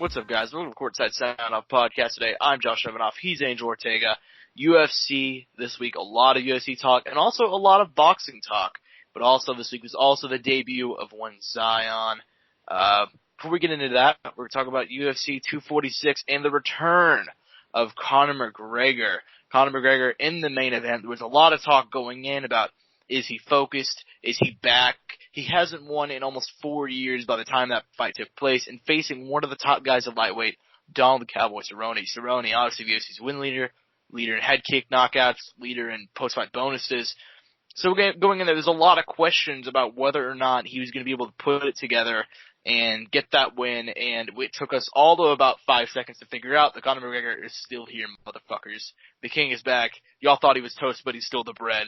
What's up, guys? Welcome to Courtside Soundoff podcast today. I'm Josh Evanoff. He's Angel Ortega. UFC this week, a lot of UFC talk, and also a lot of boxing talk. But also this week was also the debut of one Zion. Before we get into that, we're going to talk about UFC 246 and the return of Conor McGregor. Conor McGregor in the main event. There was a lot of talk going in about, is he focused? Is he back? He hasn't won in almost 4 years by the time that fight took place, and facing one of the top guys at lightweight, Donald the Cowboy Cerrone. Cerrone, obviously the UFC's win leader in head kick knockouts, leader in post-fight bonuses. So going in there, there's a lot of questions about whether or not he was going to be able to put it together and get that win, and it took us all of about 5 seconds to figure out that Conor McGregor is still here, motherfuckers. The king is back. Y'all thought he was toast, but he's still the bread.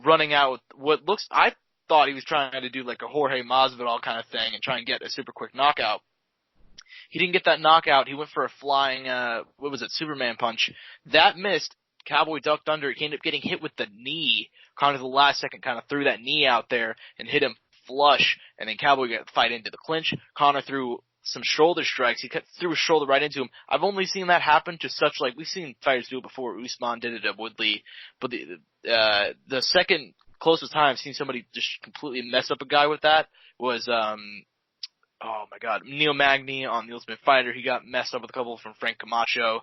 Running out with what looks, I thought he was trying to do like a Jorge Masvidal kind of thing and try and get a super quick knockout. He didn't get that knockout. He went for a flying, Superman punch. That missed. Cowboy ducked under. He ended up getting hit with the knee. Conor, the last second, kind of threw that knee out there and hit him flush, and then Cowboy got the fight into the clinch. Conor threw some shoulder strikes. He threw his shoulder right into him. I've only seen that happen to we've seen fighters do it before. Usman did it at Woodley. But the second closest time I've seen somebody just completely mess up a guy with that was, Neil Magny on The Ultimate Fighter. He got messed up with a couple from Frank Camacho.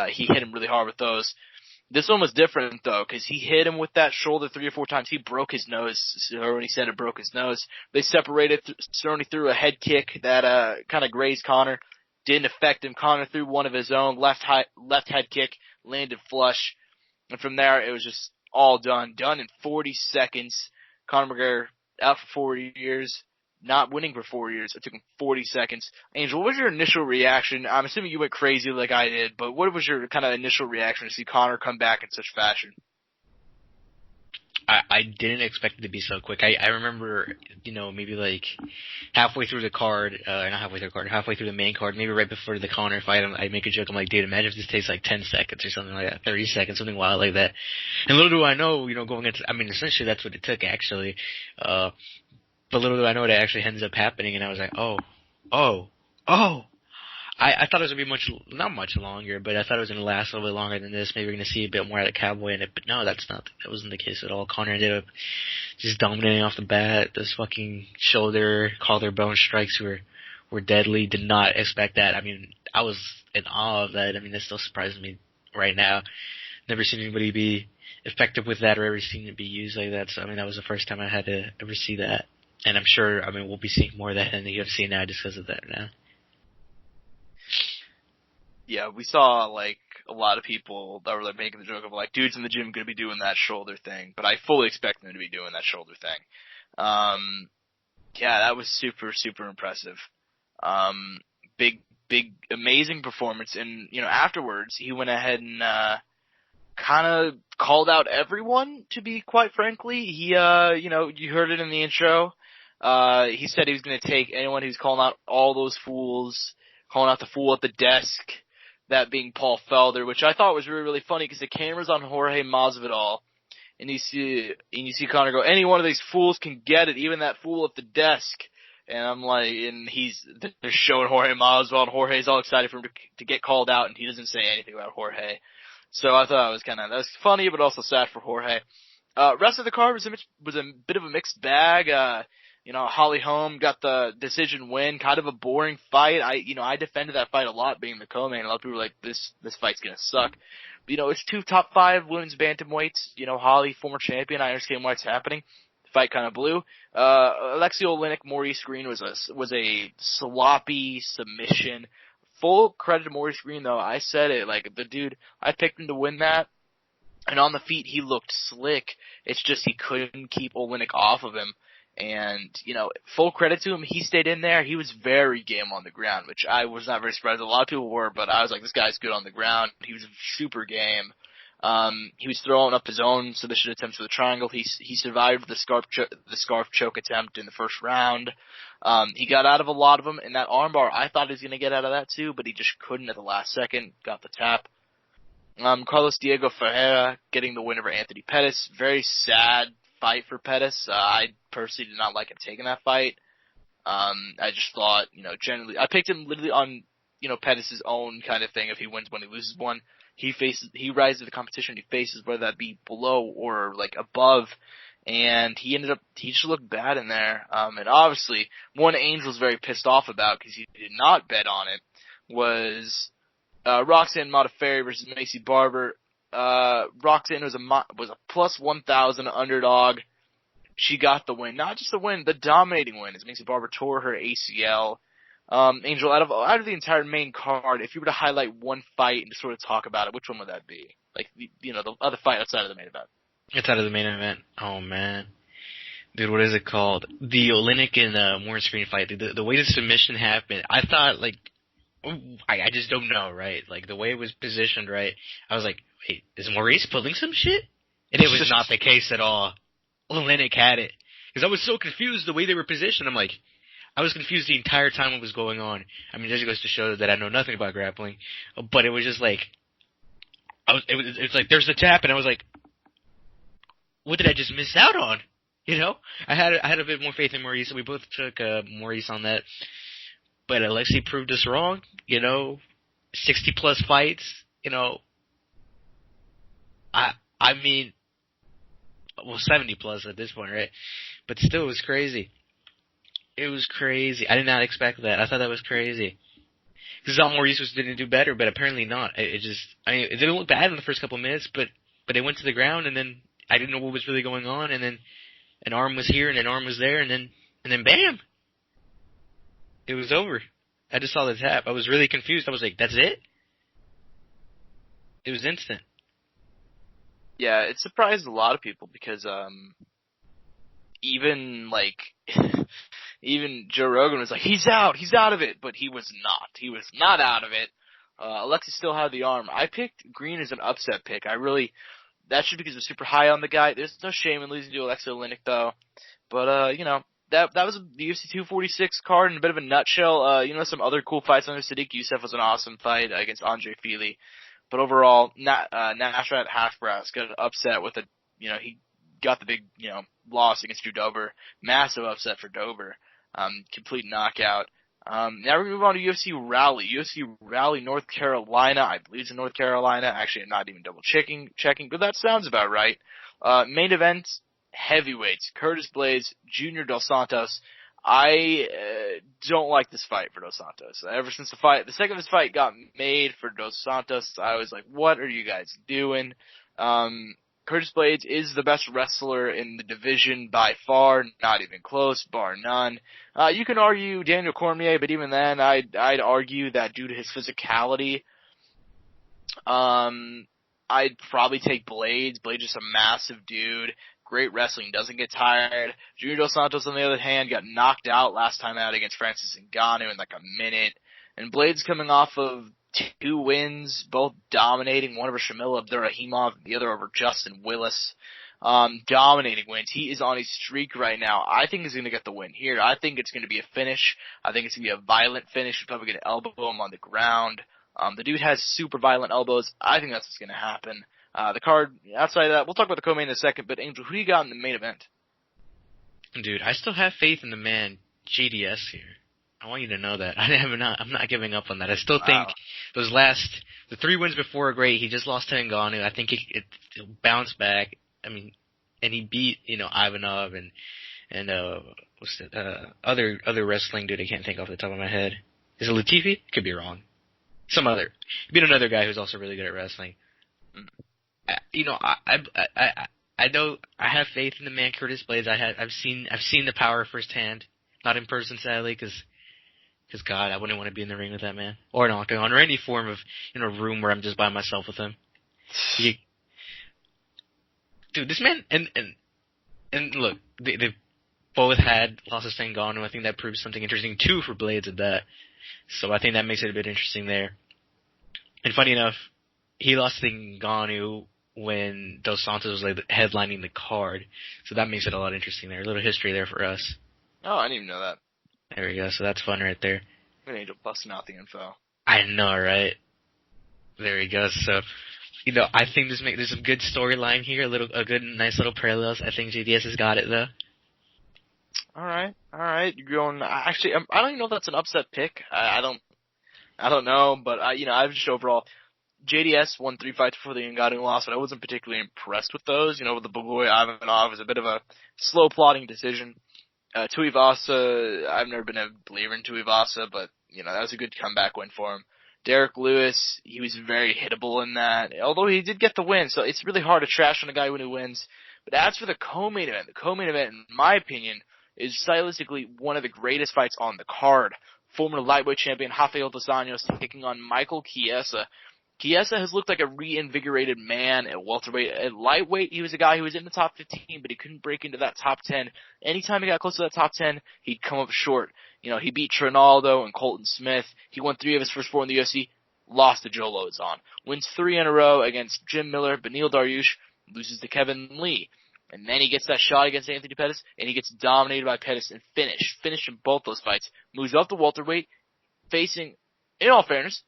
He hit him really hard with those. This one was different, though, because he hit him with that shoulder 3 or 4 times. He broke his nose. Cerrone said it broke his nose. They separated. Cerrone threw a head kick that kind of grazed Conor. Didn't affect him. Conor threw one of his own, left head kick, landed flush. And from there, it was just all done. Done in 40 seconds. Conor McGregor out for 4 years. Not winning for 4 years. It took him 40 seconds. Angel, what was your initial reaction? I'm assuming you went crazy like I did, but what was your kind of initial reaction to see Conor come back in such fashion? I didn't expect it to be so quick. I remember, maybe like halfway through the card, halfway through the main card, maybe right before the Conor fight, I make a joke. I'm like, dude, imagine if this takes like 10 seconds or something like that, 30 seconds, something wild like that. And little do I know, going into, essentially that's what it took actually. But little do I know it actually ends up happening, and I was like, oh. I thought it was going to be not much longer, but I thought it was going to last a little bit longer than this. Maybe we're going to see a bit more out of Cowboy in it, but no, that wasn't the case at all. Conor ended up just dominating off the bat. Those fucking shoulder, collarbone strikes were deadly. Did not expect that. I was in awe of that. That still surprises me right now. Never seen anybody be effective with that or ever seen it be used like that. So, that was the first time I had to ever see that. And I'm sure, we'll be seeing more of that in the UFC now just because of that now. Yeah, we saw, like, a lot of people that were, like, making the joke of, like, dudes in the gym going to be doing that shoulder thing. But I fully expect them to be doing that shoulder thing. Yeah, that was super, super impressive. Big, amazing performance. And, afterwards, he went ahead and kind of called out everyone, to be quite frankly. He, you heard it in the intro. He said he was going to take anyone who's calling out all those fools, calling out the fool at the desk, that being Paul Felder, which I thought was really, really funny because the camera's on Jorge Masvidal, and you see Conor go, any one of these fools can get it, even that fool at the desk. And I'm like, and they're showing Jorge Masvidal, and Jorge's all excited for him to get called out, and he doesn't say anything about Jorge. So I thought that was funny, but also sad for Jorge. Rest of the card was a bit of a mixed bag. Holly Holm got the decision win, kind of a boring fight. I defended that fight a lot being the co-main. A lot of people were like, this fight's gonna suck. But, it's 2 top 5 women's bantamweights. Holly, former champion. I understand why it's happening. The fight kind of blew. Alexi Oleinik, Maurice Green was a sloppy submission. Full credit to Maurice Green though. I said it, like, the dude, I picked him to win that. And on the feet, he looked slick. It's just he couldn't keep Oleinik off of him. And, full credit to him, he stayed in there. He was very game on the ground, which I was not very surprised. A lot of people were, but I was like, this guy's good on the ground. He was super game. He was throwing up his own submission attempts for the triangle. He survived the scarf choke attempt in the first round. He got out of a lot of them, and that armbar, I thought he was going to get out of that too, but he just couldn't at the last second. Got the tap. Carlos Diego Ferreira getting the win over Anthony Pettis. Very sad fight for Pettis. I personally did not like him taking that fight. I just thought, generally, I picked him literally on Pettis' own kind of thing. If he wins one, he loses one. He rises to the competition he faces, whether that be below or like above. And he just looked bad in there. And obviously, one Angel's very pissed off about because he did not bet on it was Roxanne Modafferi versus Macy Barber. Roxanne was a plus 1,000 underdog. She got the win. Not just the win, the dominating win, as Macy Barber tore her ACL. Angel, out of the entire main card, if you were to highlight one fight and sort of talk about it, which one would that be? Like, the other fight outside of the main event. Outside of the main event? Oh, man. Dude, what is it called? The Oleinik and Warren Screen fight. The way the submission happened, I thought, like, I just don't know, right? Like, the way it was positioned, right? I was like, wait, is Maurice pulling some shit? And it was not the case at all. Oleinik had it. Because I was so confused the way they were positioned. I'm like, I was confused the entire time what was going on. I mean, it just goes to show that I know nothing about grappling. But it was just like, it was like, there's the tap, and I was like, what did I just miss out on? I had a bit more faith in Maurice, so we both took Maurice on that. But Alexei proved us wrong, 60 plus fights, I mean, well, 70 plus at this point, right? But still, it was crazy. It was crazy. I did not expect that. I thought that was crazy. Because I thought Maurice didn't do better, but apparently not. It didn't look bad in the first couple of minutes, but it went to the ground, and then I didn't know what was really going on, and then an arm was here and an arm was there, and then bam! It was over. I just saw the tap. I was really confused. I was like, that's it? It was instant. Yeah, it surprised a lot of people because even Joe Rogan was like, he's out of it, but he was not. He was not out of it. Alexei still had the arm. I picked Green as an upset pick. That's just because I'm super high on the guy. There's no shame in losing to Alexei Oleinik though. But that was the UFC 246 card in a bit of a nutshell. Some other cool fights on there. Sadiq Youssef was an awesome fight against Andre Fili. But overall, Nasrat Haqparast got an upset with he got the big, loss against Drew Dober. Massive upset for Dober. Complete knockout. Now we're going to move on to UFC Raleigh. UFC Raleigh, North Carolina. I believe it's in North Carolina. Actually, I'm not even double checking, but that sounds about right. Main event, heavyweights. Curtis Blades, Junior Dos Santos. I don't like this fight for Dos Santos. Ever since the second this fight got made for Dos Santos, I was like, what are you guys doing? Curtis Blades is the best wrestler in the division by far, not even close, bar none. You can argue Daniel Cormier, but even then, I'd argue that due to his physicality, I'd probably take Blades. Blades is a massive dude. Great wrestling, doesn't get tired. Junior Dos Santos, on the other hand, got knocked out last time out against Francis Ngannou in like a minute. And Blades coming off of 2 wins, both dominating, one over Shamil Abdurrahimov, the other over Justin Willis. Dominating wins. He is on a streak right now. I think he's going to get the win here. I think it's going to be a finish. I think it's going to be a violent finish. He's probably going to elbow him on the ground. The dude has super violent elbows. I think that's what's going to happen. The card, outside of that, we'll talk about the co-main in a second, but Angel, who do you got in the main event? Dude, I still have faith in the man, GDS here. I want you to know that. I'm not giving up on that. I still think the 3 wins before are great. He just lost to Ngannou. I think he'll bounce back. I mean, and he beat, Ivanov and what's the, other wrestling dude I can't think off the top of my head. Is it Latifi? Could be wrong. He beat another guy who's also really good at wrestling. I know I have faith in the man Curtis Blades. I've seen the power firsthand, not in person sadly, because God, I wouldn't want to be in the ring with that man or an octagon or any form of room where I'm just by myself with him. Dude, this man and look, they've both had losses to Ngannou. I think that proves something interesting too for Blades at that. So I think that makes it a bit interesting there. And funny enough, he lost to Ngannou when Dos Santos was headlining the card. So that makes it a lot interesting there. A little history there for us. Oh, I didn't even know that. There we go. So that's fun right there. Good Angel busting out the info. I know, right? There we go. So, I think there's some good storyline here. A good, nice little parallels. I think JDS has got it though. All right. You're going. Actually, I don't even know if that's an upset pick. I don't. I don't know, but I was just overall, JDS won 3 fights before the Ngannou loss, but I wasn't particularly impressed with those. With the Bogoy Ivanov, it was a bit of a slow plotting decision. Tuivasa, I've never been a believer in Tuivasa, but, that was a good comeback win for him. Derek Lewis, he was very hittable in that, although he did get the win, so it's really hard to trash on a guy when he wins. But as for the co-main event, in my opinion, is stylistically one of the greatest fights on the card. Former lightweight champion Rafael dos Anjos taking on Michael Chiesa. Chiesa has looked like a reinvigorated man at welterweight. At lightweight, he was a guy who was in the top 15, but he couldn't break into that top 10. Anytime he got close to that top 10, he'd come up short. He beat Trinaldo and Colton Smith. He won 3 of his first 4 in the UFC, lost to Joe Lozon. Wins 3 in a row against Jim Miller, Beneil Dariush, loses to Kevin Lee. And then he gets that shot against Anthony Pettis, and he gets dominated by Pettis and finished in both those fights. Moves up to welterweight, facing, in all fairness,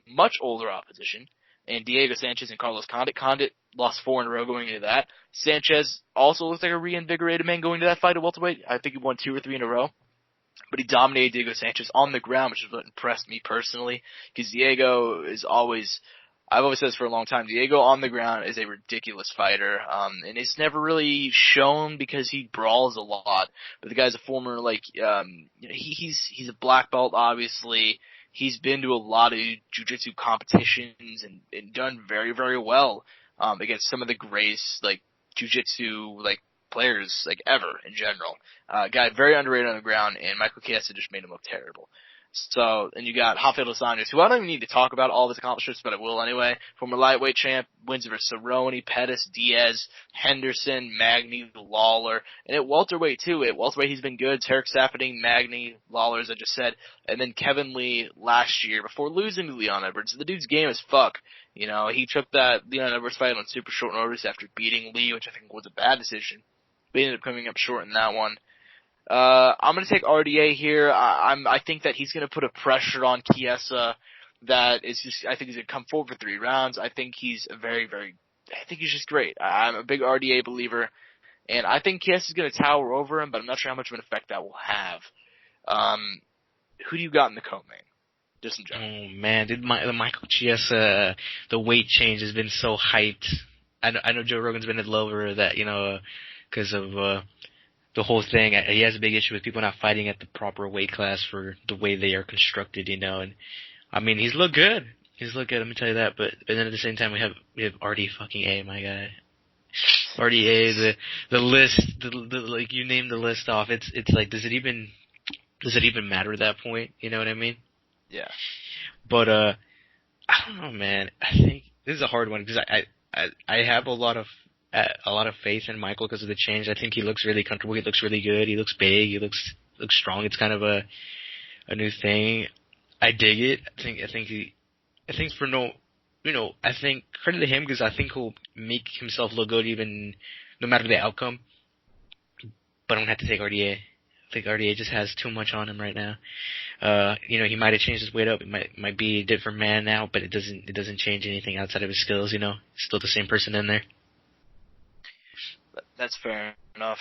much older opposition, and Diego Sanchez and Carlos Condit. Condit lost 4 in a row going into that. Sanchez also looks like a reinvigorated man going into that fight at welterweight. I think he won 2 or 3 in a row. But he dominated Diego Sanchez on the ground, which is what impressed me personally, because Diego is always, I've always said this for a long time, Diego on the ground is a ridiculous fighter, and it's never really shown because he brawls a lot. But the guy's a former, he's a black belt, obviously. He's been to a lot of jiu-jitsu competitions and done very, very well, against some of the greatest, jiu-jitsu, players, ever in general. Guy very underrated on the ground, and Michael Chiesa just made him look terrible. So, and you got Rafael dos Anjos, who I don't even need to talk about all of his accomplishments, but I will anyway. Former lightweight champ, wins over Cerrone, Pettis, Diaz, Henderson, Magny, Lawler, and at welterweight too. At welterweight he's been good. Tarek Safadine, Magny, Lawler, as I just said, and then Kevin Lee last year before losing to Leon Edwards. The dude's game is fuck. He took that Leon Edwards fight on super short notice after beating Lee, which I think was a bad decision. But he ended up coming up short in that one. I'm gonna take RDA here. I think that he's gonna put a pressure on Chiesa that is just, I think he's gonna come forward for 3 rounds. I think he's I think he's just great. I'm a big RDA believer, and I think Chiesa's gonna tower over him, but I'm not sure how much of an effect that will have. Who do you got in the co-main? Just in general. Oh man, the Michael Chiesa, the weight change has been so hyped. I know Joe Rogan's been all over that, because of the whole thing. He has a big issue with people not fighting at the proper weight class for the way they are constructed, and I mean, he's looked good. Let me tell you that, but then at the same time we have RD fucking A, my guy. RDA, the list, you name the list off. It's like, does it even matter at that point? You know what I mean? Yeah. But I don't know, man. I think this is a hard one because I have a lot of faith in Michael because of the change. I think he looks really comfortable. He looks really good. He looks big. He looks strong. It's kind of a new thing. I dig it. I think credit to him because I think he'll make himself look good even no matter the outcome. But I'm gonna have to take RDA. I think RDA just has too much on him right now. He might have changed his weight up. He might be a different man now, but it doesn't change anything outside of his skills. He's still the same person in there. That's fair enough.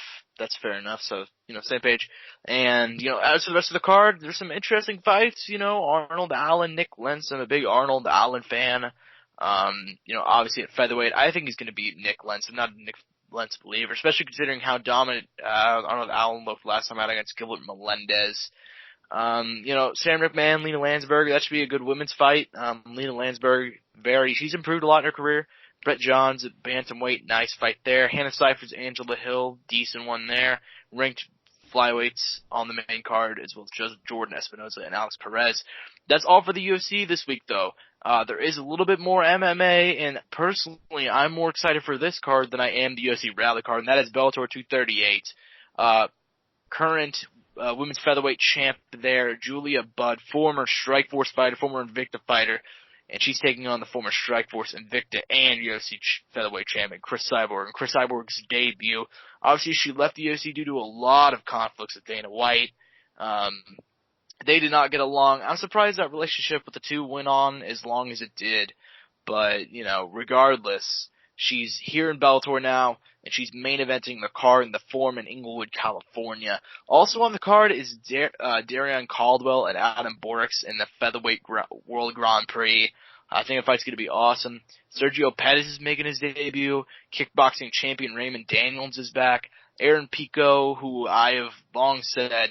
So, same page. And, as for the rest of the card, there's some interesting fights, Arnold Allen, Nick Lentz. I'm a big Arnold Allen fan. Obviously at featherweight, I think he's going to beat Nick Lentz. I'm not a Nick Lentz believer, especially considering how dominant, Arnold Allen looked last time out against Gilbert Melendez. Sam McMahon, Lena Landsberg, that should be a good women's fight. Lena Landsberg, she's improved a lot in her career. Brett Johns at bantamweight, nice fight there. Hannah Cifers, Angela Hill, decent one there. Ranked flyweights on the main card, as well as Jordan Espinoza and Alex Perez. That's all for the UFC this week, though. There is a little bit more MMA, and personally, I'm more excited for this card than I am the UFC Raleigh card, and that is Bellator 238. Current women's featherweight champ there, Julia Budd, former Strikeforce fighter, former Invicta fighter, and she's taking on the former Strikeforce, Invicta, and UFC featherweight champion Chris Cyborg. And Chris Cyborg's debut, obviously she left the UFC due to a lot of conflicts with Dana White. They did not get along. I'm surprised that relationship with the two went on as long as it did. But, regardless, She's here in Bellator now, and she's main eventing the card in the Forum in Inglewood, California. Also on the card is Darion Caldwell and Adam Borix in the Featherweight World Grand Prix. I think the fight's going to be awesome. Sergio Pettis is making his debut. Kickboxing champion Raymond Daniels is back. Aaron Pico, who I have long said,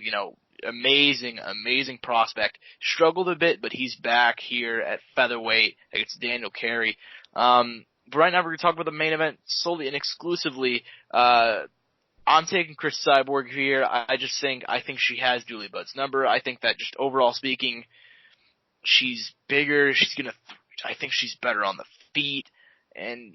amazing prospect. Struggled a bit, but he's back here at featherweight against Daniel Carey. But right now we're going to talk about the main event solely and exclusively. I'm taking Chris Cyborg here. I think she has Julie Budd's number. I think that just overall speaking, she's bigger. I think she's better on the feet. And,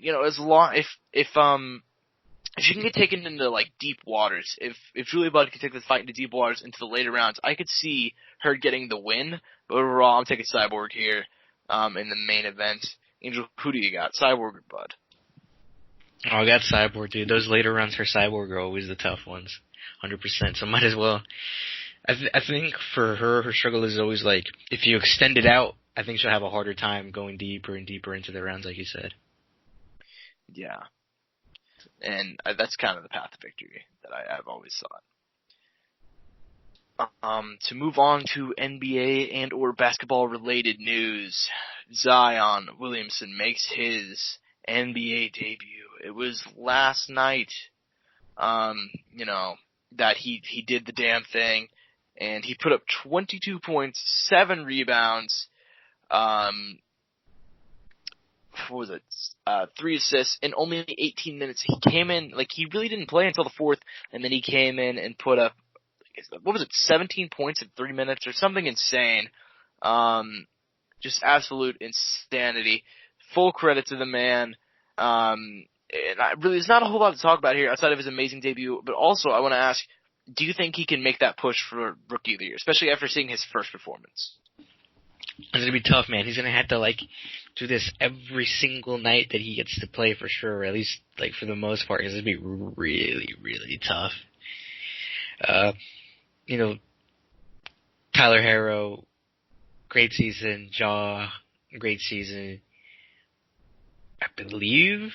if she can get taken into, like, deep waters, if Julie Budd can take this fight into deep waters into the later rounds, I could see her getting the win. But overall, I'm taking Cyborg here, in the main event. Angel, who do you got, Cyborg or Budd? Oh, I got Cyborg, dude. Those later rounds for Cyborg are always the tough ones. 100%, so might as well. I think for her struggle is always, like, if you extend it out, I think she'll have a harder time going deeper and deeper into the rounds, like you said. Yeah. And that's kind of the path to victory that I've always thought. To move on to NBA and or basketball related news, Zion Williamson makes his NBA debut. It was last night, that he did the damn thing, and he put up 22 points, 7 rebounds, 3 assists in only 18 minutes. He came in, he really didn't play until the fourth, and then he came in and put up, 17 points in 3 minutes or something insane. Just absolute insanity. Full credit to the man. And there's not a whole lot to talk about here outside of his amazing debut, but also I want to ask, do you think he can make that push for Rookie of the Year, especially after seeing his first performance? It's going to be tough, man. He's going to have to, do this every single night that he gets to play for sure, or at least, for the most part. It's going to be really, really tough. Tyler Herro, great season. Ja, great season. I believe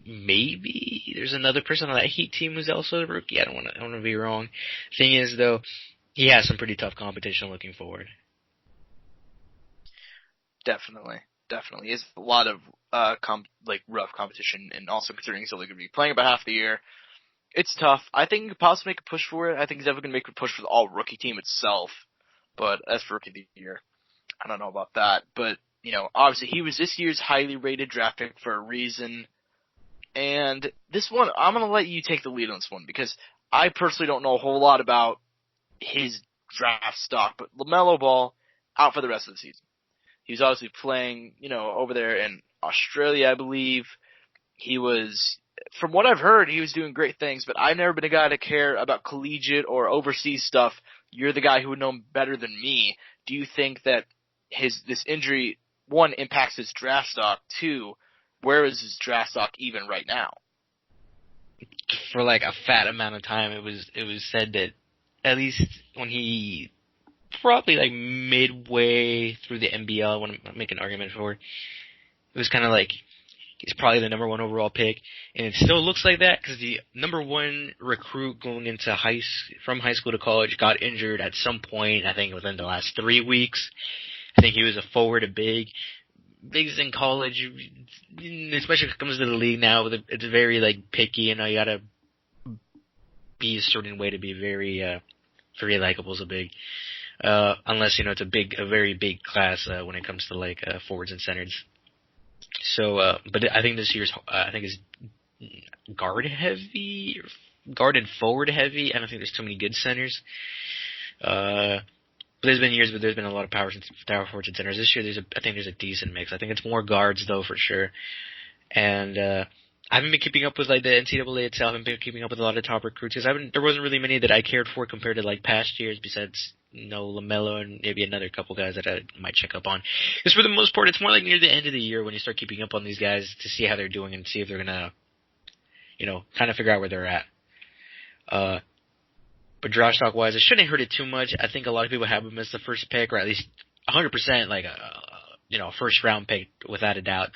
maybe there's another person on that Heat team who's also a rookie. I don't want to be wrong. Thing is, though, he has some pretty tough competition looking forward. Definitely. It's a lot of rough competition, and also considering he's only going to be playing about half the year, it's tough. I think he could possibly make a push for it. I think he's definitely going to make a push for the all-rookie team itself. But as for Rookie of the Year, I don't know about that. But, obviously he was this year's highly rated draft pick for a reason. And this one, I'm going to let you take the lead on this one, because I personally don't know a whole lot about his draft stock. But LaMelo Ball, out for the rest of the season. He was obviously playing, over there in Australia, I believe. He was, from what I've heard, he was doing great things, but I've never been a guy to care about collegiate or overseas stuff. You're the guy who would know better than me. Do you think that this injury, 1, impacts his draft stock, 2, where is his draft stock even right now? For a fat amount of time, it was said that at least when he probably midway through the NBL, I want to make an argument for it. It was kind of he's probably the number 1 overall pick, and it still looks like that because the number 1 recruit going into from high school to college got injured at some point. I think within the last 3 weeks. I think he was a forward, a big. Bigs in college, especially when it comes to the league now, it's very picky. You gotta be a certain way to be very likable as a big. Unless it's a very big class when it comes to forwards and centers. So, but I think this year's is guard and forward heavy. I don't think there's too many good centers. But there's been years, but there's been a lot of power forwards and centers. This year, I think there's a decent mix. I think it's more guards though for sure. And I haven't been keeping up with the NCAA itself. I haven't been keeping up with a lot of top recruits because there wasn't really many that I cared for compared to past years. Besides, LaMelo and maybe another couple guys that I might check up on. Because for the most part, it's more near the end of the year when you start keeping up on these guys to see how they're doing and see if they're gonna, kind of figure out where they're at. But draft stock wise, it shouldn't hurt it too much. I think a lot of people have him as the first pick, or at least 100% a first round pick without a doubt.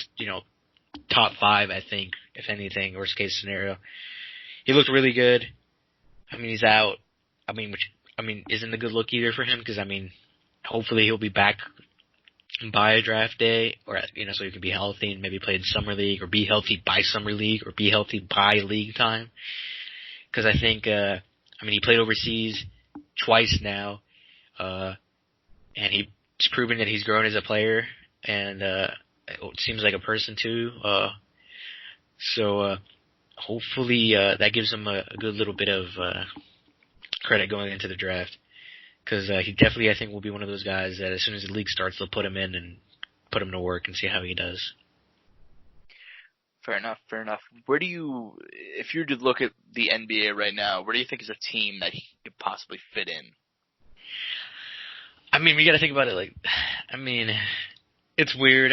top 5, I think, if anything, worst case scenario. He looked really good. I mean, he's out. Which isn't a good look either for him because, hopefully he'll be back by draft day, or, so he can be healthy and maybe play in summer league, or be healthy by summer league, or be healthy by league time. Because I think, he played overseas twice now, and he's proven that he's grown as a player, and it seems like a person too. So hopefully that gives him a good little bit of credit going into the draft. Because he definitely, I think, will be one of those guys that as soon as the league starts, they'll put him in and put him to work and see how he does. Fair enough. If you were to look at the NBA right now, where do you think is a team that he could possibly fit in? We gotta think about it it's weird.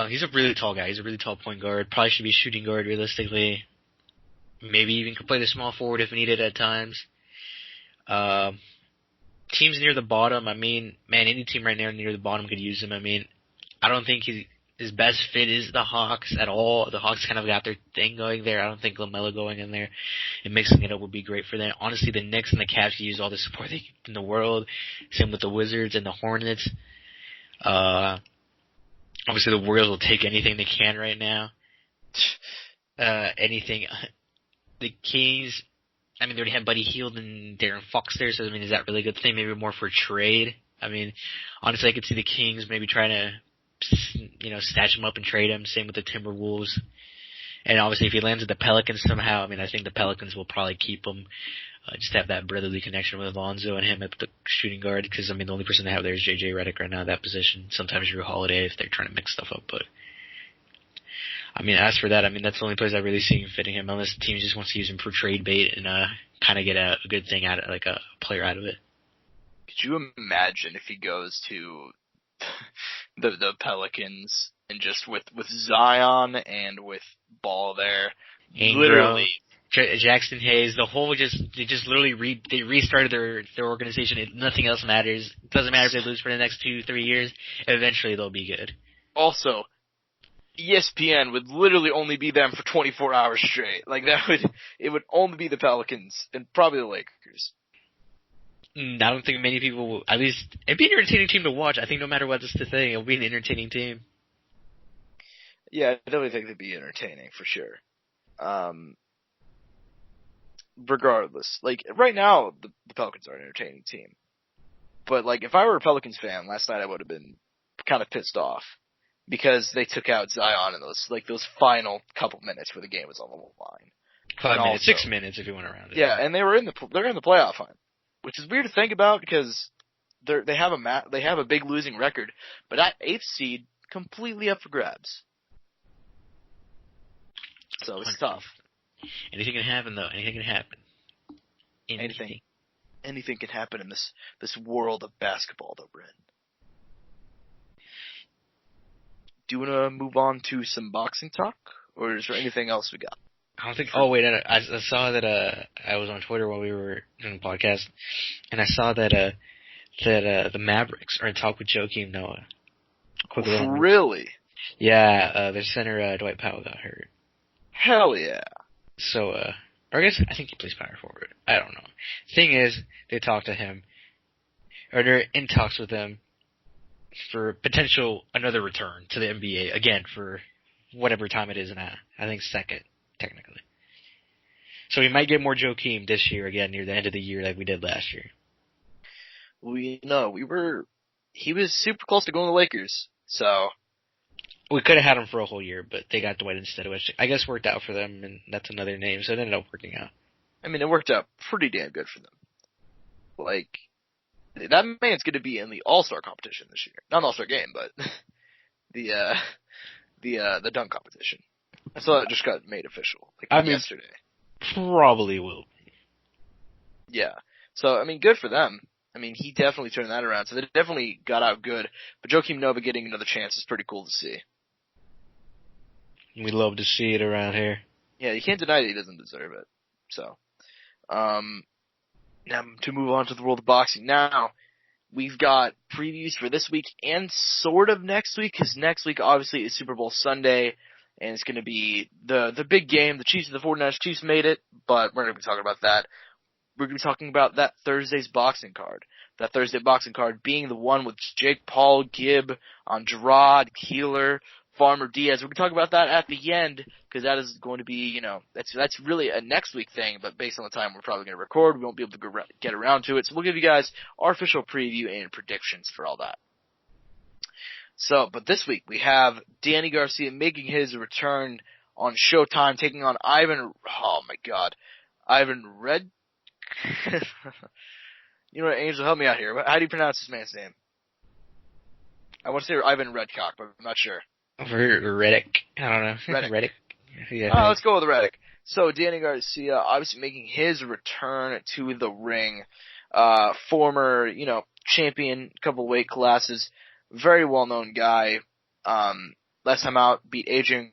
He's a really tall guy. He's a really tall point guard. Probably should be shooting guard realistically. Maybe even could play the small forward if needed at times. Teams near the bottom, any team right now near the bottom could use him. I don't think his best fit is the Hawks at all. The Hawks kind of got their thing going there. I don't think LaMelo going in there and mixing it up would be great for them. Honestly, the Knicks and the Cavs could use all the support they in the world. Same with the Wizards and the Hornets. Obviously, the Warriors will take anything they can right now. Anything. The Kings, they already have Buddy Hield and Darren Fox there, so is that really a good thing? Maybe more for trade. Honestly, I could see the Kings maybe trying to, snatch him up and trade him. Same with the Timberwolves. And obviously, if he lands at the Pelicans somehow, I think the Pelicans will probably keep him. Just have that brotherly connection with Alonzo and him at the shooting guard, because the only person they have there is JJ Redick right now at that position. Sometimes Drew Holiday if they're trying to mix stuff up, but. As for that, that's the only place I really see him fitting him, unless the team just wants to use him for trade bait and kind of get a good thing out of it, like a player out of it. Could you imagine if he goes to the Pelicans and just with Zion and with Ball there, literally Jackson Hayes, the whole they restarted their organization. Nothing else matters. It doesn't matter if they lose for the next 2-3 years. Eventually they'll be good. Also, ESPN would literally only be them for 24 hours straight. It would only be the Pelicans and probably the Lakers. I don't think many people will, at least, it'd be an entertaining team to watch. I think no matter what this is the thing, it'll be an entertaining team. Yeah, I definitely think they'd be entertaining for sure. Regardless, right now, the Pelicans are an entertaining team. But if I were a Pelicans fan, last night I would have been kind of pissed off. Because they took out Zion in those final couple minutes where the game was on the line. 5 minutes, 6 minutes if you went around it. Yeah, and they're in the playoff hunt, which is weird to think about because they have a big losing record, but that 8th seed completely up for grabs. So it's tough. Anything can happen though. Anything can happen. Anything can happen in this world of basketball that we're in. Do you want to move on to some boxing talk, or is there anything else we got? I don't think. Oh wait, I saw that. I was on Twitter while we were doing the podcast, and I saw that the Mavericks are in talk with Joakim Noah. Really? Yeah, their center Dwight Powell got hurt. Hell yeah! So, or I think he plays power forward. I don't know. Thing is, they talked to him, or they're in talks with him. For potential another return to the NBA again for whatever time it is now. I think second, technically. So we might get more Joakim this year again near the end of the year like we did last year. He was super close to going to the Lakers, so. We could have had him for a whole year, but they got Dwight instead, which I guess worked out for them, and that's another name, so it ended up working out. It worked out pretty damn good for them. That man's going to be in the All-Star competition this year. Not an All-Star game, but the dunk competition. I saw it just got made official yesterday. Probably will be. Yeah. So, good for them. He definitely turned that around. So they definitely got out good. But Joakim Noah getting another chance is pretty cool to see. We love to see it around here. Yeah, you can't deny that he doesn't deserve it. So, now to move on to the world of boxing. Now, we've got previews for this week and sort of next week, because next week obviously is Super Bowl Sunday, and it's going to be the big game. The Chiefs and the 49ers. Chiefs made it, but we're not going to be talking about that. We're going to be talking about that Thursday's boxing card. That Thursday boxing card being the one with Jake Paul, Gib, Andrade, Keeler, Farmer Diaz. We're going to talk about that at the end, because that is going to be, that's really a next week thing, but based on the time we're probably going to record, we won't be able to get around to it. So we'll give you guys our official preview and predictions for all that. So, but this week we have Danny Garcia making his return on Showtime, taking on Ivan Red. You know what, Angel, help me out here. How do you pronounce this man's name? I want to say Ivan Redcock, but I'm not sure. Reddick. I don't know. Reddick. Yeah. Oh, let's go with Reddick. So, Danny Garcia obviously making his return to the ring. Former, champion, couple weight classes. Very well-known guy. Last time out, beat Adrian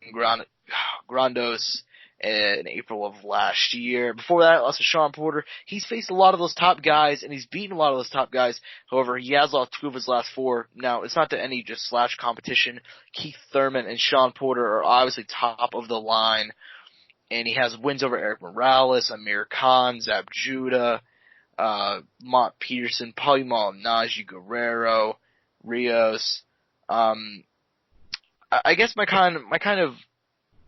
Grandos in April of last year. Before that, lost to Sean Porter. He's faced a lot of those top guys, and he's beaten a lot of those top guys. However, he has lost 2 of his last 4. Now, it's not to any just slash competition. Keith Thurman and Sean Porter are obviously top of the line, and he has wins over Eric Morales, Amir Khan, Zab Judah, Mont Peterson, Paulie Malignaggi, Guerrero, Rios. I guess my kind of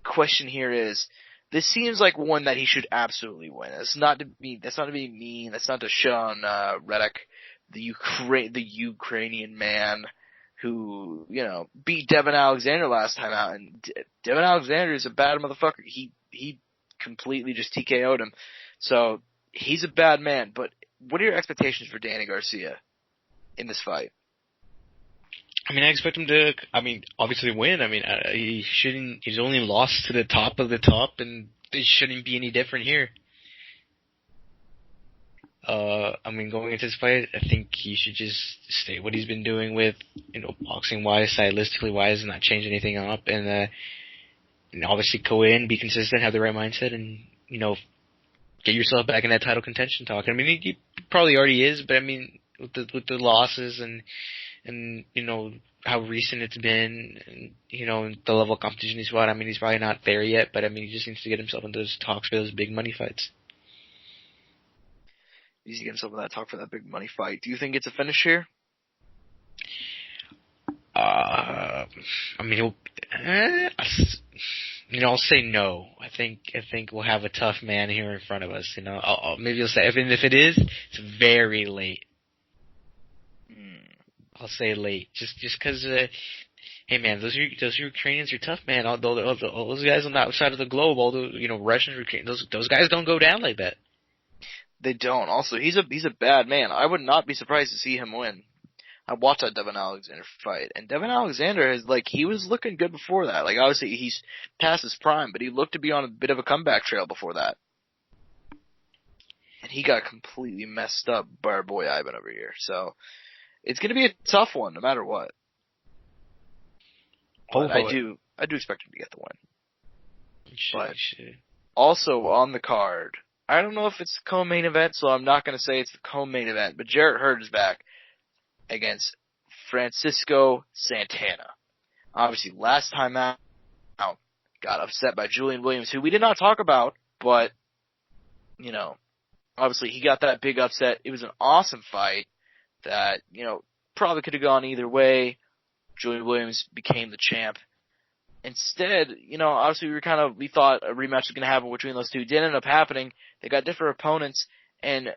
question here is, this seems like one that he should absolutely win. That's not to be mean. That's not to shun Reddick, the Ukrainian man who beat Devin Alexander last time out. And Devin Alexander is a bad motherfucker. He completely just TKO'd him. So he's a bad man. But what are your expectations for Danny Garcia in this fight? I expect him to, obviously win. He's only lost to the top of the top, and it shouldn't be any different here. Going into this fight, I think he should just stay what he's been doing with, boxing-wise, stylistically-wise, and not change anything up, and obviously go in, be consistent, have the right mindset, and, get yourself back in that title contention talk. He probably already is, but with the losses and how recent it's been, and, the level of competition he's fought, he's probably not there yet, but he just needs to get himself into those talks for those big money fights. He needs to get himself in that talk for that big money fight. Do you think it's a finish here? I'll say no. I think we'll have a tough man here in front of us. Maybe I'll say, if it is, it's very late. I'll say late, just because. Hey man, those Ukrainians are tough, man. All those guys on the outside of the globe, all the Russians, those guys don't go down like that. They don't. Also, he's a bad man. I would not be surprised to see him win. I watched that Devin Alexander fight, and Devin Alexander he was looking good before that. Obviously he's past his prime, but he looked to be on a bit of a comeback trail before that. And he got completely messed up by our boy Ivan over here. So it's going to be a tough one, no matter what. But I do expect him to get the win. But also on the card, I don't know if it's the co-main event, so I'm not going to say it's the co-main event, but Jarrett Hurd is back against Francisco Santana. Obviously, last time out, got upset by Julian Williams, who we did not talk about, but, obviously he got that big upset. It was an awesome fight that, probably could have gone either way. Julian Williams became the champ. Instead, obviously we thought a rematch was going to happen between those two. It didn't end up happening. They got different opponents, and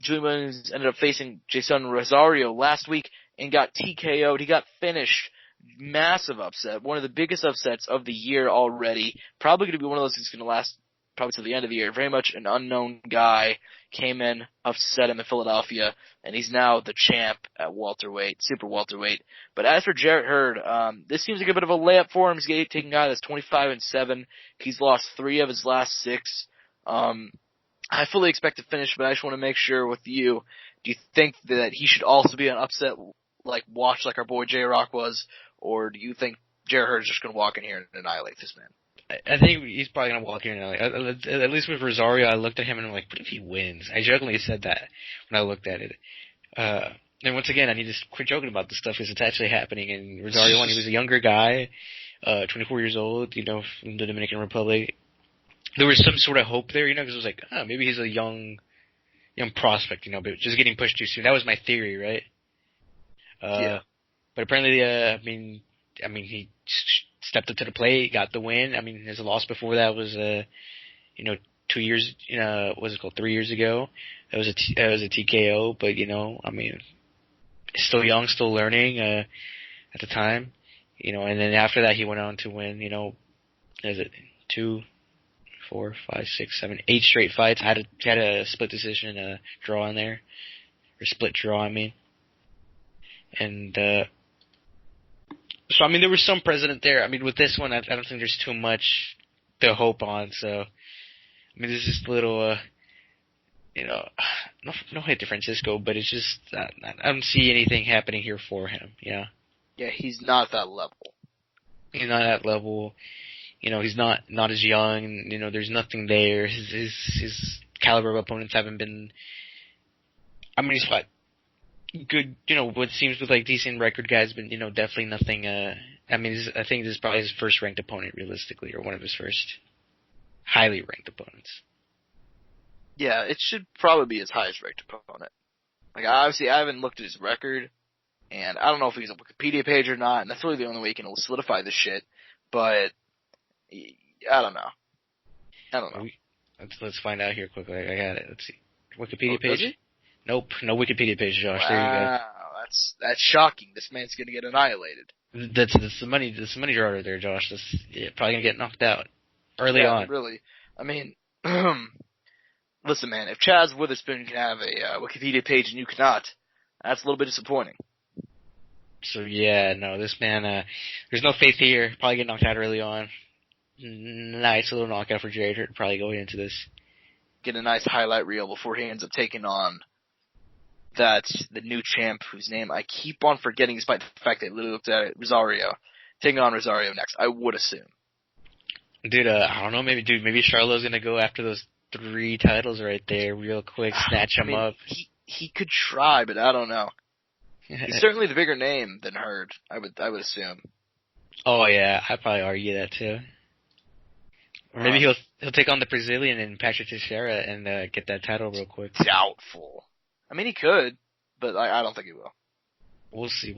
Julian Williams ended up facing Jason Rosario last week and got TKO'd. He got finished. Massive upset. One of the biggest upsets of the year already. Probably going to be one of those that's going to last probably till the end of the year. Very much an unknown guy. Came in, upset him in Philadelphia, and he's now the champ at welterweight, super welterweight. But as for Jarrett Hurd, this seems like a bit of a layup for him. He's taking a guy that's 25-7. He's lost 3 of his last 6. I fully expect to finish, but I just want to make sure with you, do you think that he should also be an upset, watch like our boy J-Rock was, or do you think Jarrett Hurd is just going to walk in here and annihilate this man? I think he's probably going to walk in and at least with Rosario, I looked at him and I'm like, what if he wins? I jokingly said that when I looked at it. And once again, I need to quit joking about this stuff because it's actually happening. And Rosario won. He was a younger guy. 24 years old, from the Dominican Republic. There was some sort of hope there, because it was like, maybe he's a young prospect, but just getting pushed too soon. That was my theory, right? Yeah. But apparently, he stepped up to the plate, got the win. His loss before that was, 2 years, what's it called, 3 years ago. That was a TKO, but, still young, still learning, at the time. And then after that he went on to win, is it 2, 4, 5, 6, 7, 8 straight fights. Had a split decision, draw in there. Or split draw, And, so, there was some precedent there. With this one, I don't think there's too much to hope on, so, there's just a little, no hit to Francisco, but it's just, I don't see anything happening here for him, Yeah, he's not at that level. He's not at that level. He's not as young. There's nothing there. His caliber of opponents haven't been. He's fought good. What seems with like decent record guys, but definitely nothing. I think this is probably his first ranked opponent, realistically, or one of his first highly ranked opponents. Yeah, it should probably be his highest ranked opponent. Like, obviously, I haven't looked at his record, and I don't know if he's a Wikipedia page or not, and that's really the only way he can solidify this shit. But I don't know. Let's find out here quickly. I got it. Let's see. Wikipedia page? Does he? Nope, no Wikipedia page, Josh. Wow, there you go. That's shocking. This man's gonna get annihilated. That's the money drawer right there, Josh. That's probably gonna get knocked out early on. Really. Listen, man. If Chaz Witherspoon can have a Wikipedia page and you cannot, that's a little bit disappointing. So yeah, no, this man. There's no faith here. Probably get knocked out early on. Nice little knockout for Jared Hurt. Probably going into this. Get a nice highlight reel before he ends up taking on the new champ whose name I keep on forgetting despite the fact that I literally looked at it, Rosario. Taking on Rosario next, I would assume. Dude, I don't know, maybe Charlo's gonna go after those 3 titles right there real quick, snatch him up. He could try, but I don't know. He's certainly the bigger name than Hurd, I would assume. Oh yeah, I'd probably argue that too. Or maybe he'll take on the Brazilian and Patrick Teixeira and get that title real quick. Doubtful. He could, but I don't think he will. We'll see.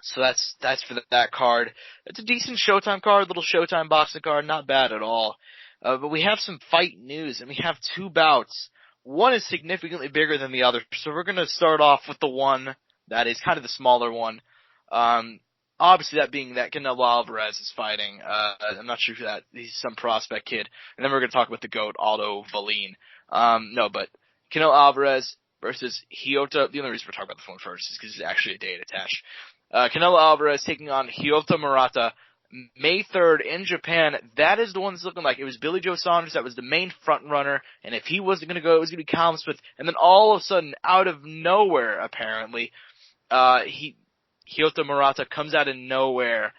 So that's for that card. It's a decent Showtime card, little Showtime boxing card, not bad at all. But we have some fight news, and we have 2 bouts. One is significantly bigger than the other, so we're gonna start off with the one that is kind of the smaller one. Obviously that being that Canelo Alvarez is fighting. I'm not sure if he's some prospect kid. And then we're gonna talk about the GOAT, Aldo Valine. But Canelo Alvarez versus Ryota. The only reason we're talking about the phone first is because it's actually a date attached. Canelo Alvarez taking on Ryota Murata May 3rd in Japan. That is the one that's looking like it was Billy Joe Saunders that was the main front runner, and if he wasn't going to go, it was going to be Callum Smith. And then all of a sudden, out of nowhere, apparently, Ryota Murata comes out of nowhere.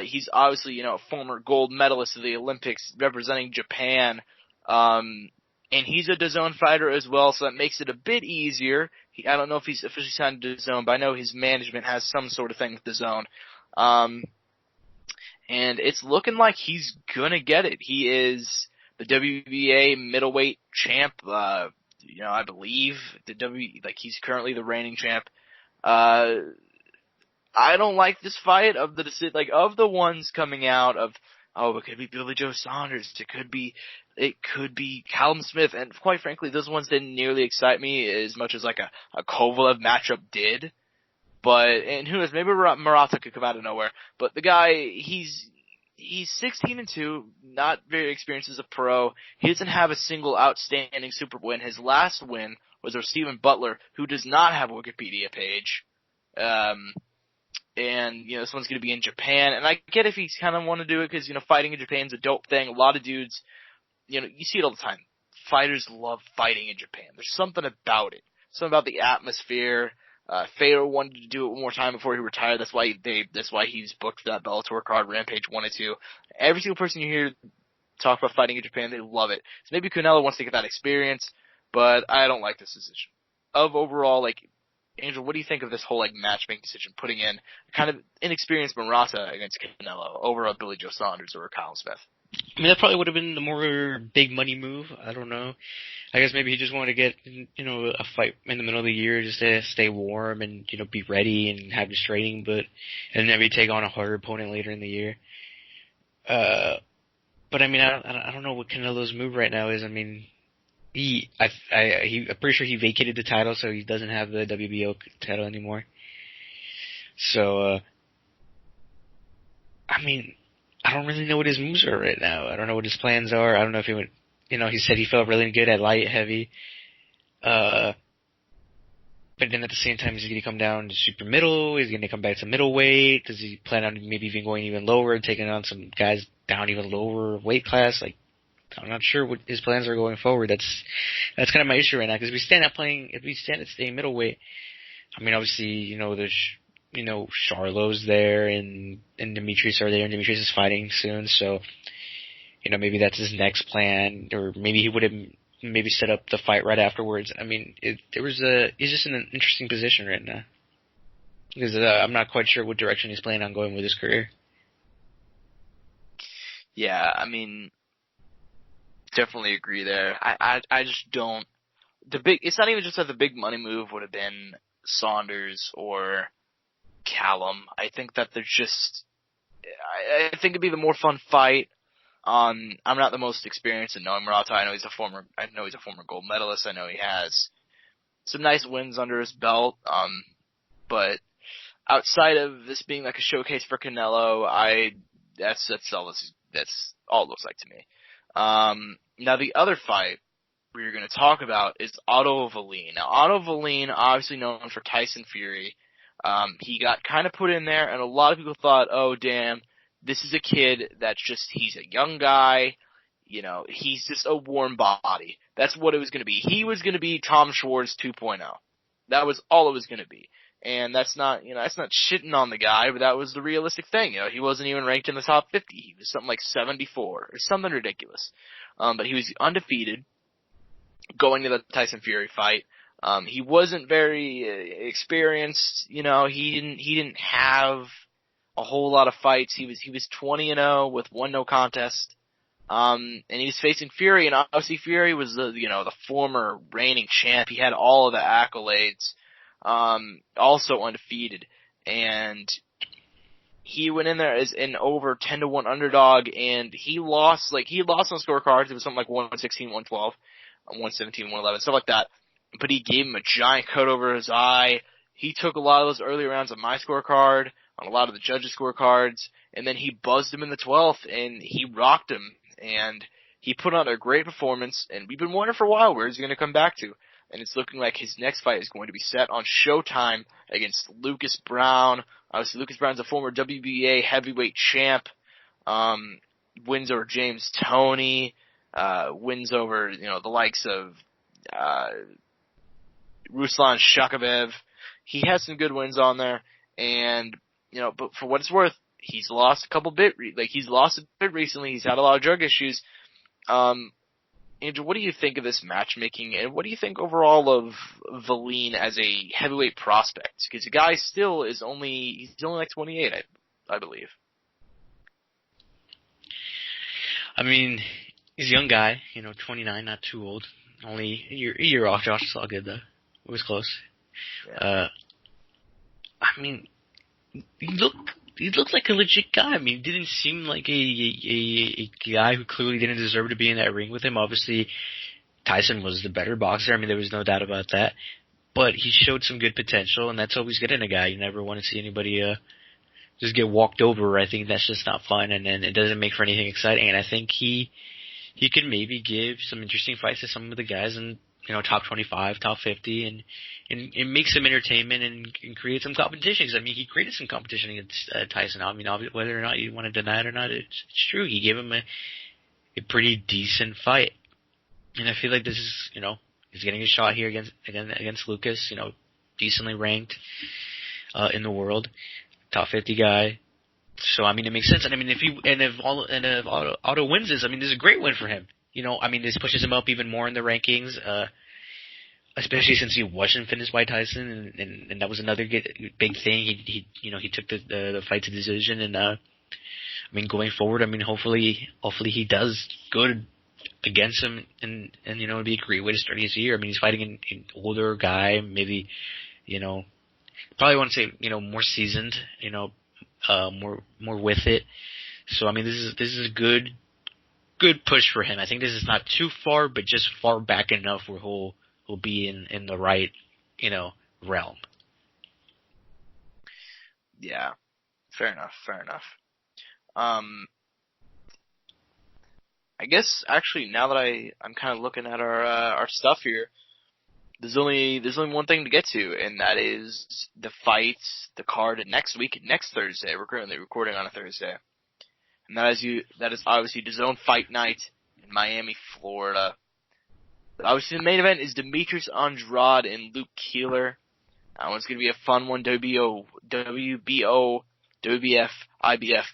He's obviously, a former gold medalist of the Olympics representing Japan. And he's a DAZN fighter as well, so that makes it a bit easier. I don't know if he's officially signed to DAZN, but I know his management has some sort of thing with DAZN. And it's looking like he's gonna get it. He is the WBA middleweight champ, I believe. He's currently the reigning champ. I don't like this fight of the ones coming out of, it could be Billy Joe Saunders. It could be Callum Smith. And quite frankly, those ones didn't nearly excite me as much as a Kovalev matchup did. And who knows, maybe Murata could come out of nowhere. But the guy, he's 16-2, not very experienced as a pro. He doesn't have a single outstanding super win. His last win was over Stephen Butler, who does not have a Wikipedia page. And, this one's going to be in Japan. And I get if he's kind of want to do it because, fighting in Japan's a dope thing. A lot of dudes, you see it all the time. Fighters love fighting in Japan. There's something about it. Something about the atmosphere. Fedor wanted to do it one more time before he retired. That's why he's booked for that Bellator card. Rampage wanted to. Every single person you hear talk about fighting in Japan, they love it. So maybe Canelo wants to get that experience, but I don't like this decision. Overall, Angel, what do you think of this whole like matchmaking decision, putting in kind of inexperienced Murata against Canelo over a Billy Joe Saunders or a Colin Smith? I mean, that probably would have been the more big money move. I don't know. I guess maybe he just wanted to get, a fight in the middle of the year just to stay warm and, be ready and have his training, and maybe take on a harder opponent later in the year. But I mean, I don't know what Canelo's move right now is. I mean, I'm pretty sure he vacated the title, so he doesn't have the WBO title anymore. So, I mean, I don't really know what his moves are right now. I don't know what his plans are. I don't know if he would, he said he felt really good at light heavy. But then at the same time, is he going to come down to super middle? Is he going to come back to middleweight? Does he plan on maybe even going even lower and taking on some guys down even lower weight class? Like, I'm not sure what his plans are going forward. That's kind of my issue right now, because if we stand at staying middleweight, I mean, obviously, there's, Charlo's there and Demetrius are there, and Demetrius is fighting soon, so, maybe that's his next plan, or maybe he would have maybe set up the fight right afterwards. I mean, he's just in an interesting position right now, because I'm not quite sure what direction he's planning on going with his career. Yeah, I mean, definitely agree there. I just don't. It's not even just that the big money move would have been Saunders or Callum. I think that there's just. I think it'd be the more fun fight. I'm not the most experienced in knowing Murata. I know he's a former gold medalist. I know he has some nice wins under his belt. But outside of this being like a showcase for Canelo, that's all it looks like to me. Now the other fight we're going to talk about is Otto Wallin. Now Otto Wallin, obviously known for Tyson Fury, he got kind of put in there, and a lot of people thought, oh damn, this is a kid he's a young guy, he's just a warm body. That's what it was going to be. He was going to be Tom Schwartz 2.0. That was all it was going to be. And that's not shitting on the guy, but that was the realistic thing. He wasn't even ranked in the top 50. He was something like 74 or something ridiculous. But he was undefeated going to the Tyson Fury fight. He wasn't very experienced. He didn't have a whole lot of fights. He was 20-0 with 1 no contest. And he was facing Fury, and obviously Fury was the former reigning champ. He had all of the accolades. Also undefeated, and he went in there as an over 10-1 underdog, and he lost on scorecards. It was something like 116, 112, 117, 111, stuff like that. But he gave him a giant cut over his eye. He took a lot of those early rounds on my scorecard, on a lot of the judges' scorecards, and then he buzzed him in the 12th, and he rocked him, and he put on a great performance, and we've been wondering for a while where he's going to come back to. And it's looking like his next fight is going to be set on Showtime against Lucas Brown. Obviously, Lucas Brown's a former WBA heavyweight champ. Wins over James Toney. Wins over, the likes of Ruslan Shakabev. He has some good wins on there. And, but for what it's worth, he's lost a bit recently. He's had a lot of drug issues. Andrew, what do you think of this matchmaking, and what do you think overall of Wallin as a heavyweight prospect? Because the guy still he's only like 28, I believe. I mean, he's a young guy, 29, not too old. Only a year off. Josh, it's all good though. It was close. Yeah. I mean, he looked like a legit guy. I mean, he didn't seem like a guy who clearly didn't deserve to be in that ring with him. Obviously, Tyson was the better boxer. I mean, there was no doubt about that. But he showed some good potential, and that's always good in a guy. You never want to see anybody just get walked over. I think that's just not fun, and then it doesn't make for anything exciting. And I think he could maybe give some interesting fights to some of the guys in top 25, top 50, and make some entertainment and create some competition. Because, I mean, he created some competition against Tyson. I mean, whether or not you want to deny it or not, it's true. He gave him a pretty decent fight. And I feel like this is, he's getting a shot here against Lucas, decently ranked in the world, top 50 guy. So, I mean, it makes sense. And I mean, if Otto wins this, I mean, this is a great win for him. I mean, this pushes him up even more in the rankings. especially since he wasn't finished by Tyson, and that was another big thing. He took the fight to decision, and I mean, going forward, I mean, hopefully he does good against him, and it'd be a great way to start his year. I mean, he's fighting an older guy, maybe, probably want to say, more seasoned, more with it. So I mean, this is a good push for him. I think this is not too far, but just far back enough where he'll be in the right, realm. Yeah, fair enough. I guess actually now that I'm kind of looking at our stuff here, there's only one thing to get to, and that is the fights, the card next week, next Thursday. We're currently recording on a Thursday, and that is obviously DAZN Fight Night in Miami, Florida. Obviously, the main event is Demetrius Andrade and Luke Keeler. That one's gonna be a fun one. WBO, WBF, IBF.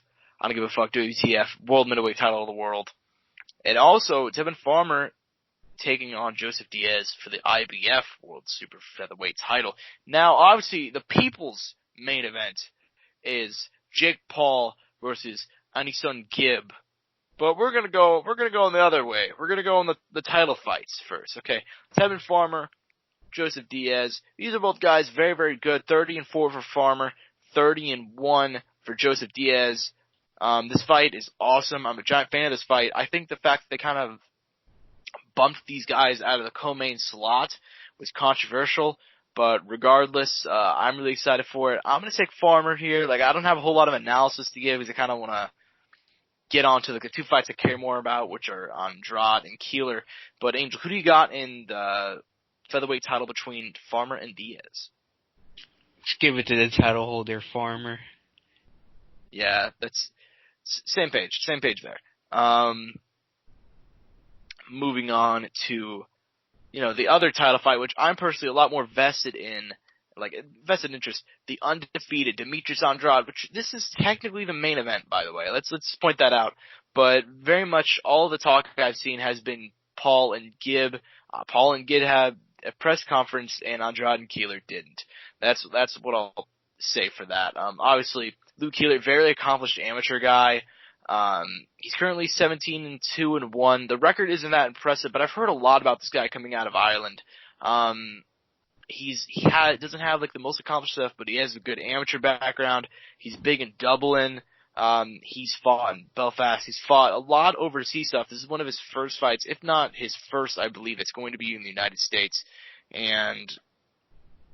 I don't give a fuck. WTF, World Middleweight Title of the World. And also, Devin Farmer taking on Joseph Diaz for the IBF World Super Featherweight title. Now, obviously, the people's main event is Jake Paul versus AnEsonGib. But we're gonna go in the other way. We're gonna go in the title fights first, okay? Devin Farmer, Joseph Diaz. These are both guys very, very good. 30-4 for Farmer, 30-1 for Joseph Diaz. This fight is awesome. I'm a giant fan of this fight. I think the fact that they kind of bumped these guys out of the co-main slot was controversial, but regardless, I'm really excited for it. I'm going to take Farmer here. Like, I don't have a whole lot of analysis to give because I kind of want to get on to the two fights I care more about, which are Andrade and Keeler. But, Angel, who do you got in the featherweight title between Farmer and Diaz? Let's give it to the title holder, Farmer. Yeah, that's same page there. Moving on to, the other title fight, which I'm personally a lot more vested interest, the undefeated Demetrius Andrade, which this is technically the main event, by the way. Let's point that out. But very much all the talk I've seen has been Paul and Gib. Paul and Gib had a press conference, and Andrade and Keeler didn't. That's what I'll say for that. Obviously, Luke Keeler, very accomplished amateur guy. He's currently 17-2-1. The record isn't that impressive, but I've heard a lot about this guy coming out of Ireland. He doesn't have like the most accomplished stuff, but he has a good amateur background. He's big in Dublin. He's fought in Belfast. He's fought a lot overseas stuff. This is one of his first fights, if not his first, I believe. It's going to be in the United States. And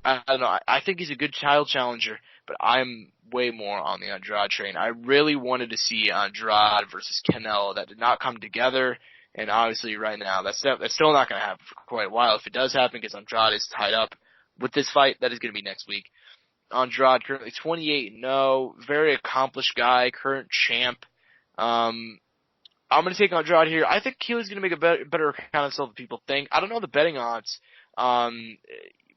I don't know. I think he's a good title challenger, but I'm way more on the Andrade train. I really wanted to see Andrade versus Canelo. That did not come together, and obviously right now that's still not going to happen for quite a while. If it does happen, because Andrade is tied up with this fight, that is going to be next week. Andrade currently 28-0, very accomplished guy, current champ. I'm going to take Andrade here. I think Keeler's going to make a better account of himself than people think. I don't know the betting odds,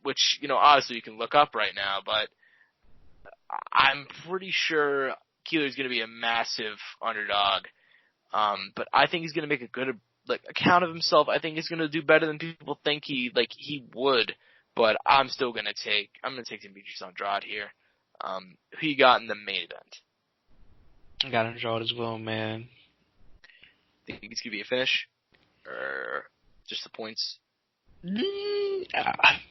which, obviously you can look up right now, but I'm pretty sure Keeler's going to be a massive underdog. But I think he's going to make a good account of himself. I think he's going to do better than people think he would. But I'm going to take Demetrius Andrade here. Who you got in the main event? I got Andrade as well, man. Think it's going to be a finish? Or just the points?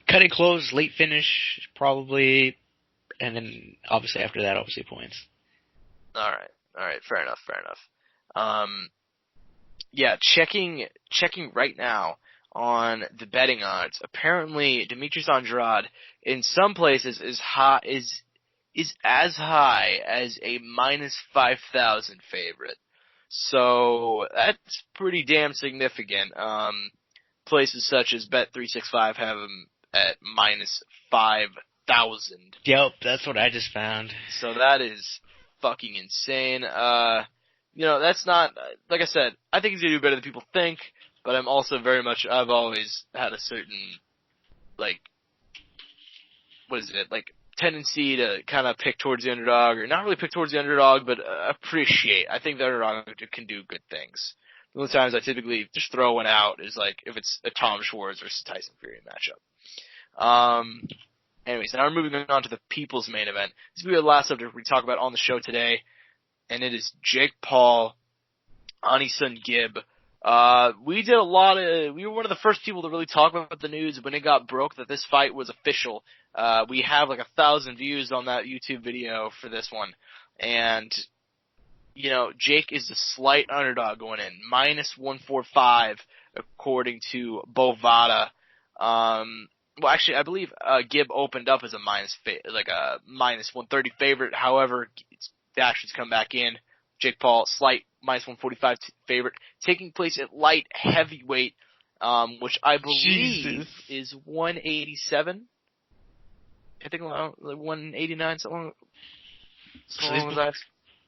Cut it close, late finish, probably. And then, obviously, after that, points. All right. Fair enough. Yeah, checking right now on the betting odds. Apparently, Demetrius Andrade in some places is as high as a -5,000 favorite. So that's pretty damn significant. Places such as Bet365 have him at -5,000. Yep, that's what I just found. So that is fucking insane. That's not, like I said, I think he's gonna do better than people think, but I've always had a certain, tendency to kind of pick towards the underdog, or not really pick towards the underdog, but appreciate. I think the underdog can do good things. The only times I typically just throw one out is if it's a Tom Schwartz versus Tyson Fury matchup. Anyways, now we're moving on to the people's main event. This will be the last subject we talk about on the show today, and it is Jake Paul, AnEsonGib. We were one of the first people to really talk about the news when it got broke that this fight was official. We have like 1,000 views on that YouTube video for this one. And, Jake is the slight underdog going in. -145 according to Bovada. Well, actually, I believe Gib opened up as a -130 favorite. However, the action's come back in. Jake Paul, slight -145 favorite, taking place at light heavyweight, which I believe is 187. I think like 189, something.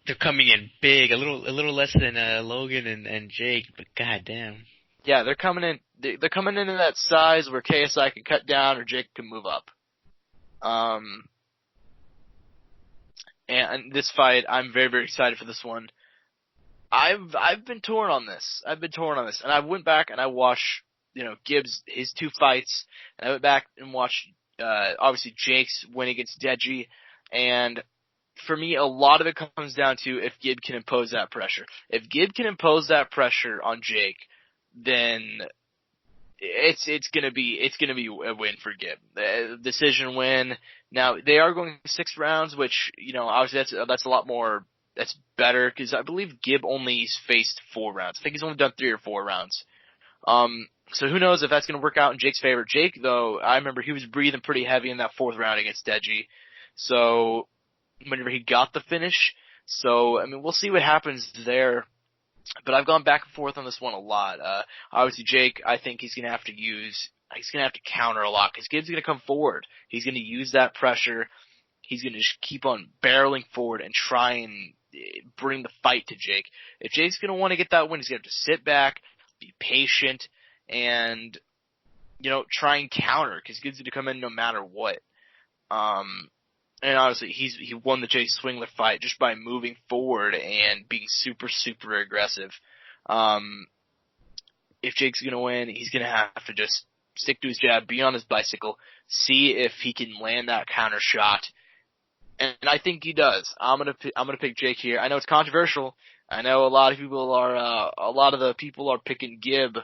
They're coming in big, a little less than Logan and Jake, but goddamn. Yeah, they're coming in. They're coming into that size where KSI can cut down or Jake can move up. And this fight, I'm very, very excited for this one. I've been torn on this. And I went back and I watched, Gibbs, his 2 fights, and I went back and watched, obviously Jake's win against Deji, and for me, a lot of it comes down to if Gib can impose that pressure. If Gib can impose that pressure on Jake, then it's gonna be a win for Gib. Decision win. Now they are going 6 rounds, which obviously that's a lot more. That's better because I believe Gib only's faced 4 rounds. I think he's only done 3 or 4 rounds. So who knows if that's gonna work out in Jake's favor. Jake, though, I remember he was breathing pretty heavy in that 4th round against Deji. So whenever he got the finish. So I mean, we'll see what happens there. But I've gone back and forth on this one a lot. Obviously, Jake, I think he's going to have to counter a lot because Gibbs is going to come forward. He's going to use that pressure. He's going to just keep on barreling forward and try and bring the fight to Jake. If Jake's going to want to get that win, he's going to have to sit back, be patient, and, try and counter because Gibbs is going to come in no matter what. And honestly, he won the Jake Swingler fight just by moving forward and being super, super aggressive. If Jake's gonna win, he's gonna have to just stick to his jab, be on his bicycle, see if he can land that counter shot. And I think he does. I'm gonna pick Jake here. I know it's controversial. I know a lot of the people are picking Gib,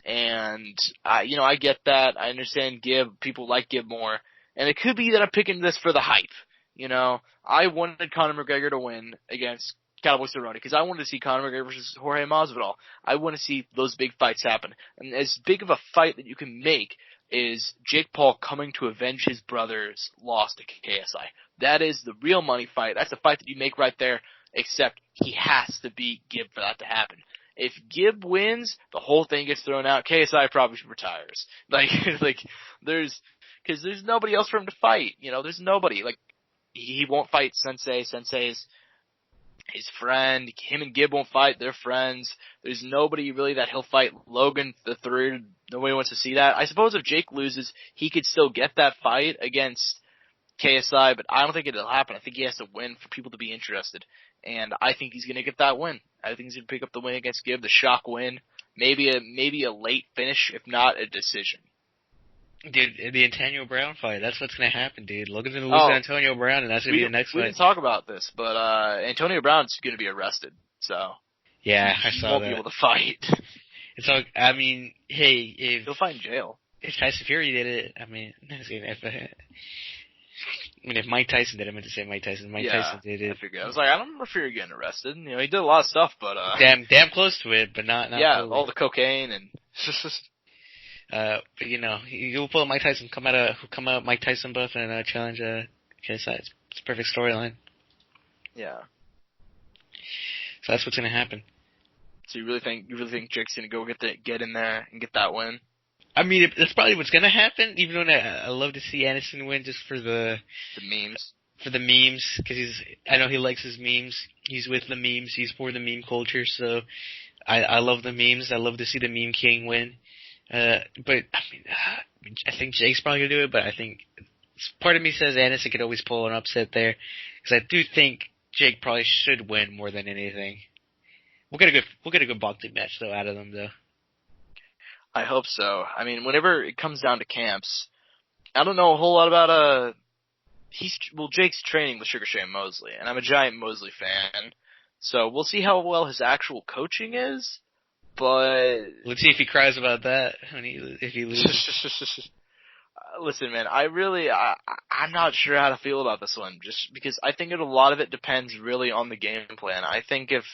and I get that. I understand Gib. People like Gib more. And it could be that I'm picking this for the hype. I wanted Conor McGregor to win against Cowboy Cerrone because I wanted to see Conor McGregor versus Jorge Masvidal. I want to see those big fights happen. And as big of a fight that you can make is Jake Paul coming to avenge his brother's loss to KSI. That is the real money fight. That's the fight that you make right there, except he has to beat Gib for that to happen. If Gib wins, the whole thing gets thrown out. KSI probably retires. Because there's nobody else for him to fight. There's nobody. He won't fight Sensei. Sensei's his friend. Him and Gib won't fight. They're friends. There's nobody really that he'll fight. Logan the 3rd. Nobody wants to see that. I suppose if Jake loses, he could still get that fight against KSI, but I don't think it'll happen. I think he has to win for people to be interested. And I think he's going to get that win. I think he's going to pick up the win against Gib, the shock win. Maybe a late finish, if not a decision. Dude, the Antonio Brown fight, that's what's going to happen, dude. Logan's going to lose to Antonio Brown, and that's going to be the next fight. We didn't talk about this, but Antonio Brown's going to be arrested, so... Yeah, I saw that. He won't be able to fight. I mean, hey, if... He'll fight in jail. If Tyson Fury did it, if Mike Tyson did it, I meant to say Mike Tyson. Tyson did it. I figured. I was like, I don't remember Fury getting arrested. He did a lot of stuff, but... Damn close to it, but not fully. All the cocaine and... But you'll pull Mike Tyson, come out Mike Tyson buff and challenge KSI. It's a perfect storyline. Yeah. So that's what's gonna happen. So you really think Jake's gonna go get in there and get that win? I mean, that's probably what's gonna happen. Even though I love to see Anderson win just for the memes. For the memes, because I know he likes his memes. He's with the memes. He's for the meme culture. So I love the memes. I love to see the meme king win. But I think Jake's probably gonna do it. But I think part of me says Anderson could always pull an upset there, because I do think Jake probably should win more than anything. We'll get a good boxing match though out of them though. I hope so. I mean, whenever it comes down to camps, I don't know a whole lot about Jake's training with Sugar Shane Mosley, and I'm a giant Mosley fan. So we'll see how well his actual coaching is, but Let's see if he cries about that if he loses. Listen, man, I'm not sure how to feel about this one, just because I think a lot of it depends really on the game plan. I think if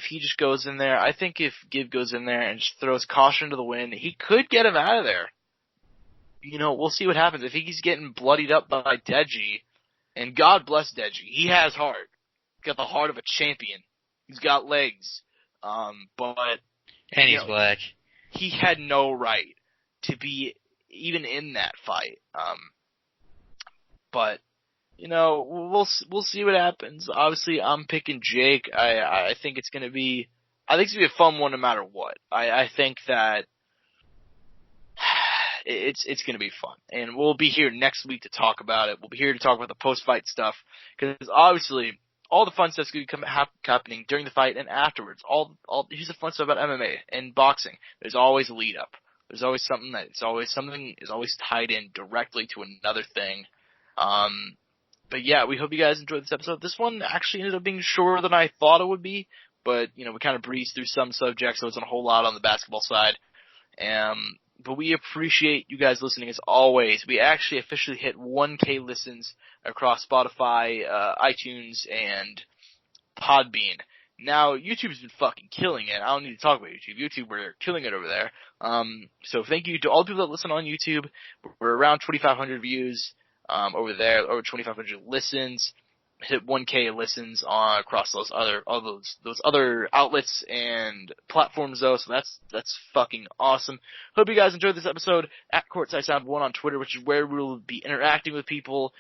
he just goes in there, I think if Gib goes in there and just throws caution to the wind, he could get him out of there. We'll see what happens. If he's getting bloodied up by Deji, and God bless Deji, he has heart. He's got the heart of a champion. He's got legs. But and he's black. He had no right to be even in that fight. But we'll see what happens. Obviously, I'm picking Jake. I think it's gonna be a fun one no matter what. I think that it's gonna be fun, and we'll be here next week to talk about it. We'll be here to talk about the post-fight stuff, because obviously all the fun stuff's gonna be happening during the fight and afterwards. Here's the fun stuff about MMA and boxing. There's always a lead up. There's always something is always tied in directly to another thing. But yeah, we hope you guys enjoyed this episode. This one actually ended up being shorter than I thought it would be, but we kind of breezed through some subjects, so it's not a whole lot on the basketball side. But we appreciate you guys listening as always. We actually officially hit 1K listens across Spotify, iTunes, and Podbean. Now, YouTube's been fucking killing it. I don't need to talk about YouTube. YouTube, we're killing it over there. So thank you to all the people that listen on YouTube. We're around 2,500 views over there, over 2,500 listens. Hit 1K listens across those other outlets and platforms though. So that's fucking awesome. Hope you guys enjoyed this episode. At Courtside Sound1 on Twitter, which is where we'll be interacting with people,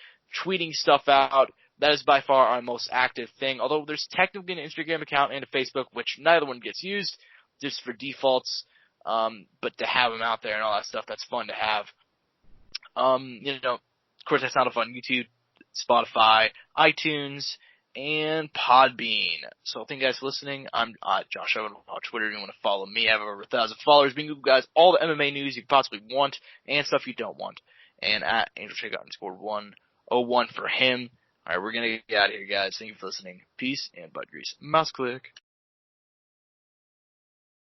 tweeting stuff out. That is by far our most active thing. Although there's technically an Instagram account and a Facebook, which neither one gets used, just for defaults. But to have them out there and all that stuff, that's fun to have. Courtside Soundoff on YouTube, Spotify, iTunes, and Podbean. So thank you guys for listening. I'm Josh Owen on Twitter. If you want to follow me, I have over 1,000 followers. Bring you guys all the MMA news you could possibly want and stuff you don't want. And at AngelShake_101 for him. All right, we're going to get out of here, guys. Thank you for listening. Peace and butt grease. Mouse click.